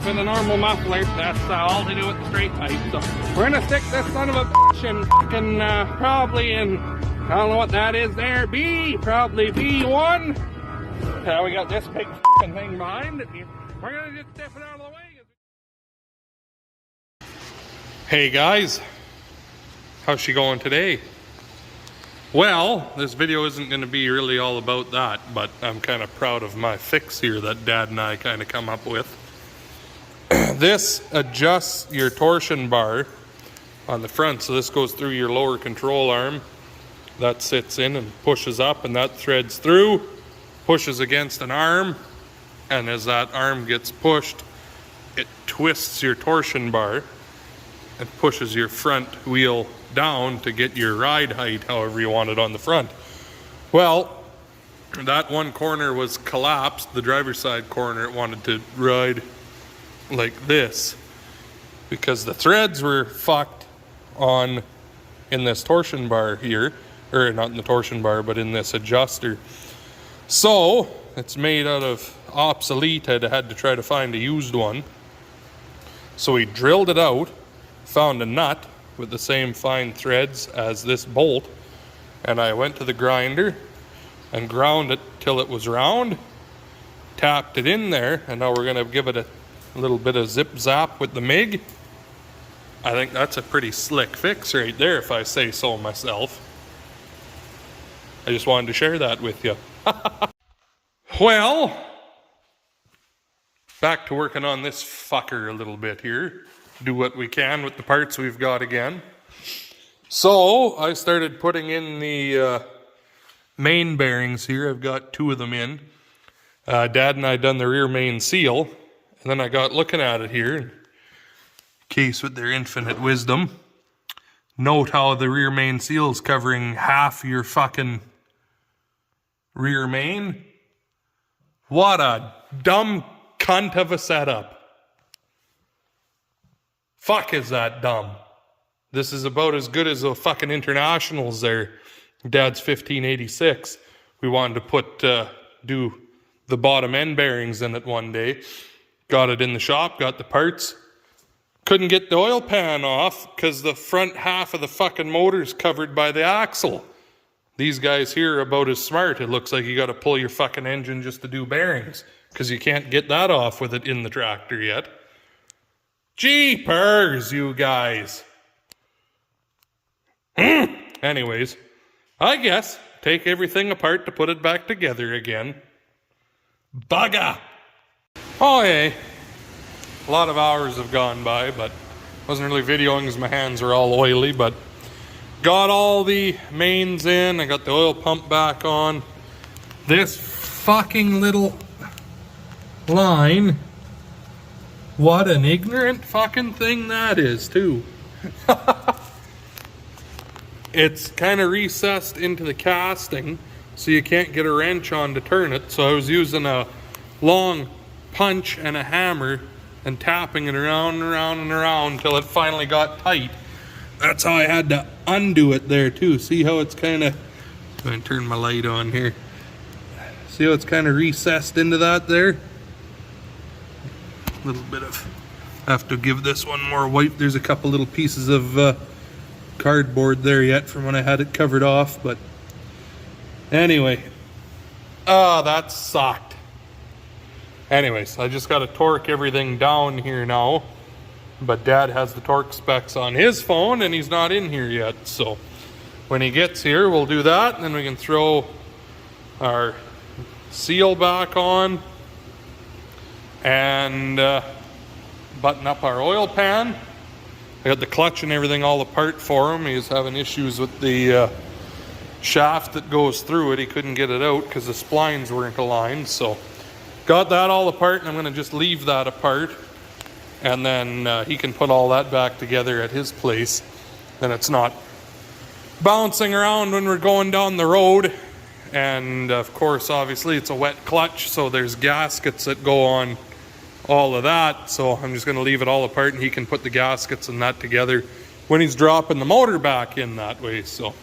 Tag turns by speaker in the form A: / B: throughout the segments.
A: With a normal muffler, that's all to do with the straight pipe. So we're gonna stick this son of a bitch in fucking probably in, I don't know what that is there, probably B1. We got this big fucking thing behind it. We're gonna just step it out of the way. Hey guys, how's she going today? Well, this video isn't going to be really all about that, but I'm kind of proud of my fix here that Dad and I kind of come up with. This adjusts your torsion bar on the front, so this goes through your lower control arm. That sits in and pushes up, and that threads through, pushes against an arm, and as that arm gets pushed, it twists your torsion bar and pushes your front wheel down to get your ride height however you want it on the front. Well, that one corner was collapsed, the driver's side corner. It wanted to ride like this because the threads were fucked on in this torsion bar here, or not in the torsion bar but in this adjuster. So it's made out of obsolete. I had to try to find a used one, so we drilled it out, found a nut with the same fine threads as this bolt, and I went to the grinder and ground it till it was round, tapped it in there, and now we're going to give it a little bit of zip zap with the MIG. I think that's a pretty slick fix right there, if I say so myself. I just wanted to share that with you. Well, back to working on this fucker a little bit here. Do what we can with the parts we've got again. So I started putting in the main bearings here. I've got 2 of them in. Dad and I done the rear main seal. And then I got looking at it here, in case with their infinite wisdom. Note how the rear main seal is covering half your fucking rear main. What a dumb cunt of a setup. Fuck, is that dumb. This is about as good as the fucking internationals there. Dad's 1586. We wanted to put, do the bottom end bearings in it one day. Got it in the shop, got the parts. Couldn't get the oil pan off because the front half of the fucking motor is covered by the axle. These guys here are about as smart. It looks like you got to pull your fucking engine just to do bearings because you can't get that off with it in the tractor yet. Jeepers, you guys. Anyways, I guess take everything apart to put it back together again. Bugger! Oh, yeah. A lot of hours have gone by, but wasn't really videoing because my hands are all oily, but got all the mains in. I got the oil pump back on. This fucking little line. What an ignorant fucking thing that is, too. It's kind of recessed into the casting, so you can't get a wrench on to turn it. So I was using a long punch and a hammer and tapping it around and around and around until it finally got tight. That's how I had to undo it there too. See how it's kind of, I'm going to turn my light on here. See how it's kind of recessed into that there? A little bit of, I have to give this one more wipe. There's a couple little pieces of cardboard there yet from when I had it covered off, but anyway. Oh, that sucked. Anyways, I just got to torque everything down here now. But Dad has the torque specs on his phone and he's not in here yet. So when he gets here, we'll do that. And then we can throw our seal back on and button up our oil pan. I got the clutch and everything all apart for him. He's having issues with the shaft that goes through it. He couldn't get it out because the splines weren't aligned. So got that all apart, and I'm going to just leave that apart, and then he can put all that back together at his place. Then it's not bouncing around when we're going down the road. And of course, obviously it's a wet clutch, so there's gaskets that go on all of that. So I'm just going to leave it all apart, and he can put the gaskets and that together when he's dropping the motor back in that way. So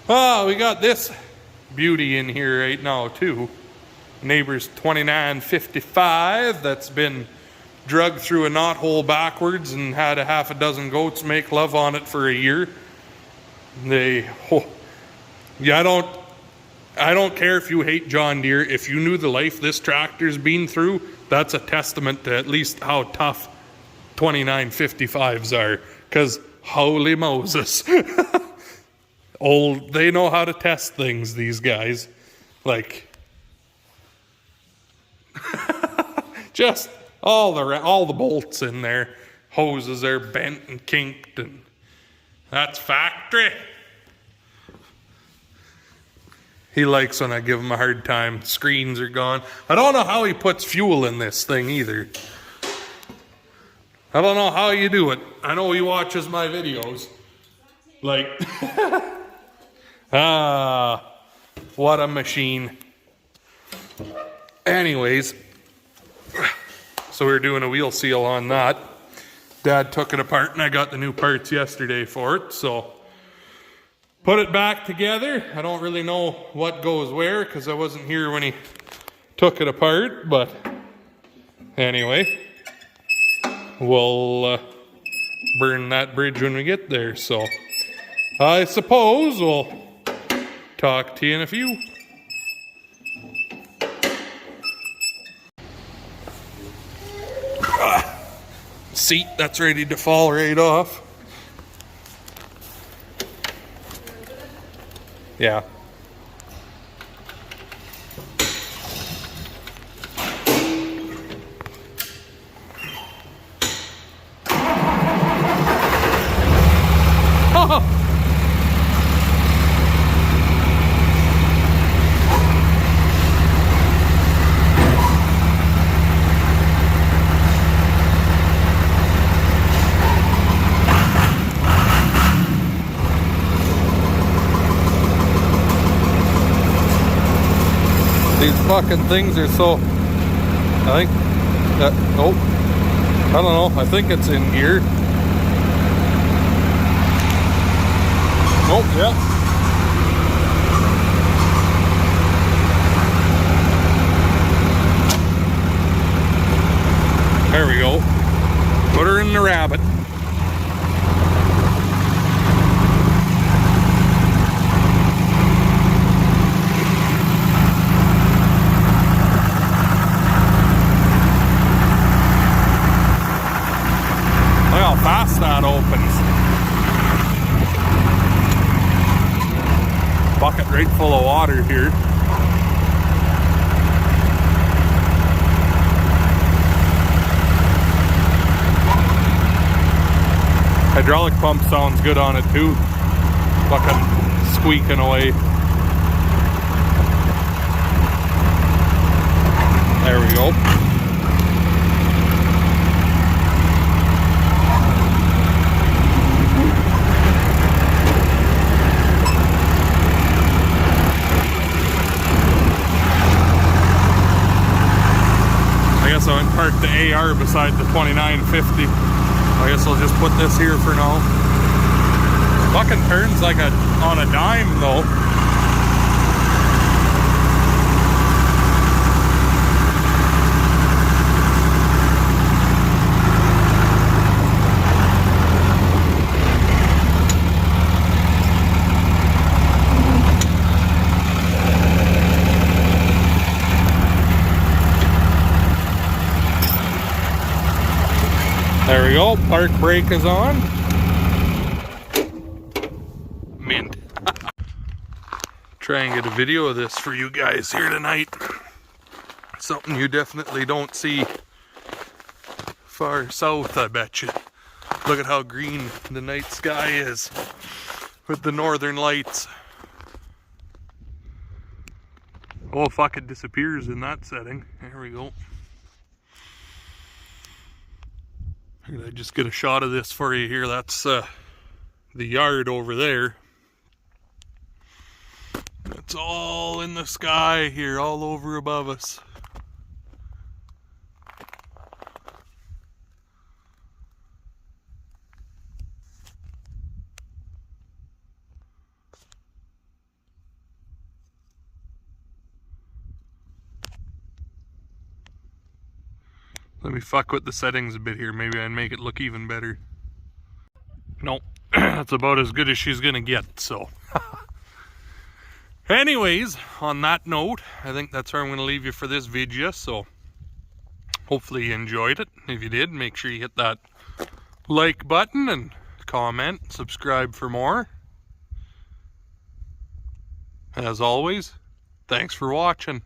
A: we got this beauty in here right now too. Neighbor's 2955 that's been drugged through a knothole backwards and had a half a dozen goats make love on it for a year. I don't care if you hate John Deere. If you knew the life this tractor's been through, that's a testament to at least how tough 2955s are. Because holy Moses. They know how to test things, these guys. Like, just all the bolts in there. Hoses are bent and kinked, and that's factory. He likes when I give him a hard time. Screens are gone. I don't know how he puts fuel in this thing either. I don't know how you do it. I know he watches my videos. Like, what a machine. Anyways, so we were doing a wheel seal on that. Dad took it apart and I got the new parts yesterday for it, so put it back together. I don't really know what goes where because I wasn't here when he took it apart, but anyway, we'll burn that bridge when we get there. So I suppose we'll talk to you in a few. Seat that's ready to fall right off. Yeah. These fucking things are so, I think that, oh, I don't know, I think it's in gear. Oh, yeah. There we go. Put her in the rabbit. Look how fast that opens. Bucket right full of water here. Hydraulic pump sounds good on it too. Fucking squeaking away. There we go. I guess I went and parked the AR beside the 2950. I guess I'll just put this here for now. Fucking turns like on a dime though. There we go, park brake is on. Mint. Try and get a video of this for you guys here tonight. Something you definitely don't see far south, I bet you. Look at how green the night sky is with the northern lights. Oh fuck, it disappears in that setting. There we go. I'm gonna just get a shot of this for you here. That's the yard over there. It's all in the sky here, all over above us. Let me fuck with the settings a bit here. Maybe I'd make it look even better. Nope, that's about as good as she's gonna get, so. Anyways, on that note, I think that's where I'm gonna leave you for this video, so hopefully you enjoyed it. If you did, make sure you hit that like button and comment, subscribe for more. As always, thanks for watching.